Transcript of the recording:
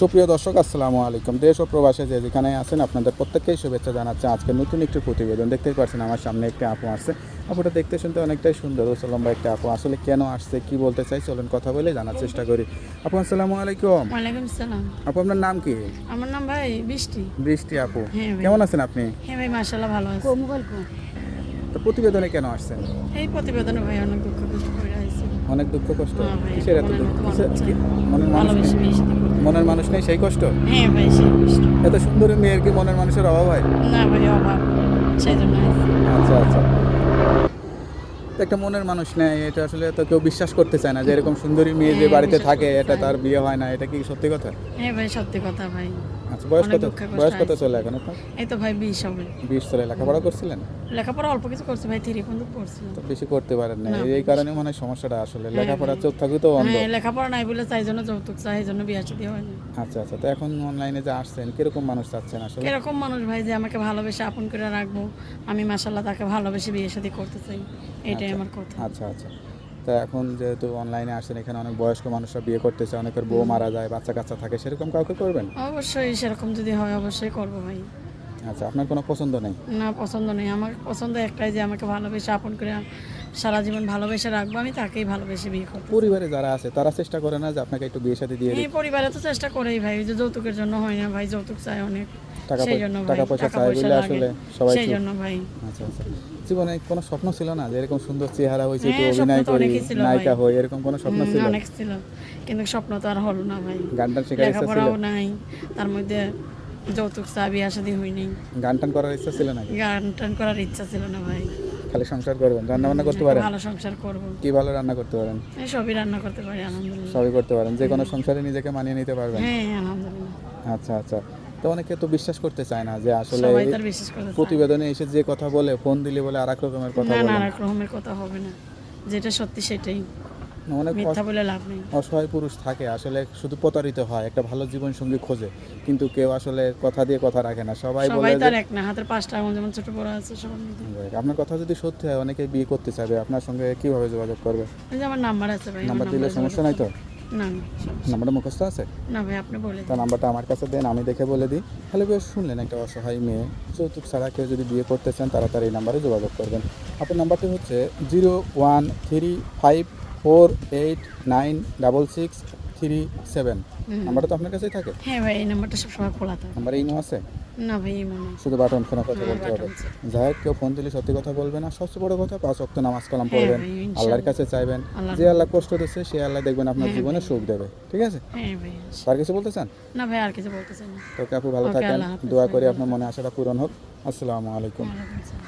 সুপ্রিয় দর্শক, আসসালামু আলাইকুম। দেশ ও প্রবাসে যে যেখানে আছেন আপনাদের প্রত্যেককেই শুভেচ্ছা জানাচ্ছে। আজকে নতুন একটি প্রতিবেদন দেখতেই পাচ্ছেন, আমার সামনে একটি আপু আসছে। আপুটা দেখতে শুনতে অনেকটাই সুন্দর ও লম্বা একটা আপু। আসলে কেন আসছে, কি বলতে চাই, চলুন কথা বলে জানার চেষ্টা করি। আপু আসসালামু আলাইকুম। ওয়ালাইকুম সালাম। আপু আপনার নাম কি? আমার নাম ভাই বৃষ্টি। বৃষ্টি আপু, হ্যাঁ ভাই। কেমন আছেন আপনি? হ্যাঁ ভাই, মাশাআল্লাহ ভালো আছি। তো প্রতিবেদনে কেন আসছেন? এই প্রতিবেদনে ভাই অনেক দুঃখ কষ্ট করে আইছি। অনেক দুঃখ কষ্ট? হ্যাঁ ভাই, কিসের এত মনের দুঃখ? মতো মানুষ চাই। মনের মানুষ নেই? ভালোবেসে বিয়ে শাদী করতে। মনের মানুষ নেই সেই কষ্ট? হ্যাঁ ভাই, সেই কষ্ট। এত সুন্দরী মেয়ের কি মনের মানুষের অভাব হয়? না ভাই, অভাব, সেই জন্য আইছি। আচ্ছা আচ্ছা। তো একটা মনের মানুষ নেই, এটা আসলে তো কেউ বিশ্বাস করতে চায় না যে এরকম সুন্দরী মেয়ে যে হ্যাঁ, বাড়িতে বিশ্বাস থাকে করতে এটা চায় তার না। বিয়ে হয় না, এটা কি সত্যি কথা? হ্যাঁ ভাই, সত্যি কথা ভাই। আচ্ছা, বয়স অনেক কত? দুঃখে কষ্টে বয়স কত আইছি। চলে এখন আপনার? এই তো ভাই 20 হবে। 20 চলে। লেখাপড়া করছিলেন? লেখাপড়া অল্প কিছু করছি ভাই, 3 পর্যন্ত পড়ছিলাম। তো বেশি করতে পারেন না, না, এই কারণে মনে হয় সমস্যাটা আসলে। হ্যাঁ লেখাপড়া ভাই। চোখ থাকলে তো অন্ধ। হ্যাঁ, লেখাপড়া নাই বলে চাই জন্য যৌতুক চাই, এই জন্য বিয়ে শাদী হয় না। আচ্ছা আচ্ছা। তো এখন অনলাইনে যে আসছেন, কিরকম মানুষ চাচ্ছেন আসলে? এরকম মানুষ ভাই যে আমাকে ভালোবেসে আপন করে রাখবো, আমি মাশাআল্লাহ তাকে ভালোবেসে বিয়ে শাদী করতে চাই, এটাই আচ্ছা আমার কথা। আচ্ছা আচ্ছা। তা এখন যেহেতু অনলাইনে আসছেন, এখানে অনেক বয়স্ক মানুষরা বিয়ে করতেছে, অনেকের বউ মারা যায়, বাচ্চা কাচ্চা থাকে, সেরকম কাউকে করবেন? অবশ্যই সেরকম যদি হয় অবশ্যই করবো ভাই। আচ্ছা, আপনার কোনো পছন্দ নেই? না, পছন্দ নেই। আমার পছন্দ একটাই যে আমাকে ভালোবেসে আপন করে সারা জীবন ভালোবেসে রাখবো, আমি তাকেই ভালোবেসে বিয়ে করবো। পরিবারে যারা আছে তারা চেষ্টা করে না যে আপনাকে একটু বিয়ে শাদী দিয়ে এই দিই? পরিবারে তো চেষ্টা করেই ভাই, ওই যে যৌতুকের জন্য হয় না ভাই, যৌতুক চাই অনেক, সেই জন্য ভাই টাকা পয়সা টাকা চাই পয়সা বলে লাগে, আসলে সবাই সেই চুপ। জন্য ভাই। আচ্ছা আচ্ছা। জীবনে কোনো স্বপ্ন ছিল না যে এরকম সুন্দর চেহারা হয়েছে, একটু হ্যাঁ, স্বপ্ন অভিনয় তো করি, অনেকই ছিল নায়িকা ভাই। হই, এরকম কোনো স্বপ্ন ছিল? অনেক ছিল, কিন্তু স্বপ্ন তো আর হলো না ভাই। গান টান শেখার ইচ্ছা ছিল? লেখাপড়াও নাই, তার মধ্যে যৌতুক চা, বিয়ে শাদী হয়নি। গান টান করার ইচ্ছা ছিল নাকি? গান টান করার ইচ্ছা ছিল না ভাই। খালি সংসার করবেন? রান্না বান্না করতে একটা পারেন? ভালো সংসার করব। কি ভালো রান্না করতে পারেন? এই সবই রান্না করতে পারি আলহামদুলিল্লাহ। সবই করতে পারেন? যে কোনো সংসারে নিজেকে মানিয়ে নিতে পারবেন? হ্যাঁ আলহামদুলিল্লাহ। আচ্ছা আচ্ছা। তো অনেকে তো বিশ্বাস করতে চায় না যে আসলে সবাই এই তার বিশ্বাস করতে চায় না। প্রতিবেদনে এসে যে কথা বলে, ফোন দিলে বলে আর এক রকমের কথা না, বলে। আর এক রকমের কথা হবে না, যেটা সত্যি সেটাই, অনেক মিথ্যা বলে লাভ নেই। অসহায় পুরুষ থাকে আসলে, শুধু প্রতারিত হয়, একটা ভালো জীবন সঙ্গী খোঁজে, কিন্তু কেউ আসলে কথা দিয়ে কথা রাখে না। সবাই বলে সবাই যে তার এক না, হাতের 5টা আঙুল যেমন ছোট বড় আছে সবার মধ্যে। আপনার কথা যদি সত্যি হয়, অনেকে বিয়ে করতে চাইবে, আপনার সঙ্গে কিভাবে যোগাযোগ করবে? এই যে আমার নাম্বার আছে ভাই, আমার নাম্বার দিলে নাম্বারে সমস্যা যোগাযোগ নাই তো? করুন। না না, সমস্যা নাম্বারটা মুখস্থ আছে? না ভাই, আপনি বলে তার দিন। নাম্বারটা আমার কাছে দেন, আমি দেখে বলে দিই। তাহলে বেশ, শুনলেন, একটা অসহায় মেয়ে, যৌতুক ছাড়া কেউ যদি বিয়ে করতে চান তাড়াতাড়ি এই নাম্বারে যোগাযোগ করবেন। আপনার নাম্বারটি হচ্ছে 01358463637। নাম্বারটা তো আপনার কাছেই থাকে? হ্যাঁ ভাই, এই নাম্বারটা সবসময় খোলা থাকে। নাম্বারে ইমো আছে? না ভাই, এই মনে হয়। শুধু বাটন ফোনে কথা হ্যাঁ, বলতে হবে? বাটন আছে। যাই হোক, কেউ ফোন দিলে সত্যি কথা বলবেন, আর সবচেয়ে বড় কথা 5 ওয়াক্ত নামাজ কালাম হ্যাঁ পড়বেন, ভাই, ইনশাআল্লাহ। আল্লাহর কাছে চাইবেন। আল্লাহর যে আল্লাহ কষ্ট দিচ্ছে সে আল্লাহ দেখবেন আপনার হ্যাঁ জীবনে ভাই। সুখ দেবে। ঠিক আছে? হ্যাঁ ভাই। তার কিছু বলতে চান? না ভাই, আর কিছু বলতে চাই না। তো আপু ভালো ওকে, থাকেন, আল্লাহ হাফেজ দোয়া ভাই, করি ভালো আপনার মনে আশাটা পূরণ হোক। আসসালামু আলাইকুম। ওয়ালাইকুম আসসালাম।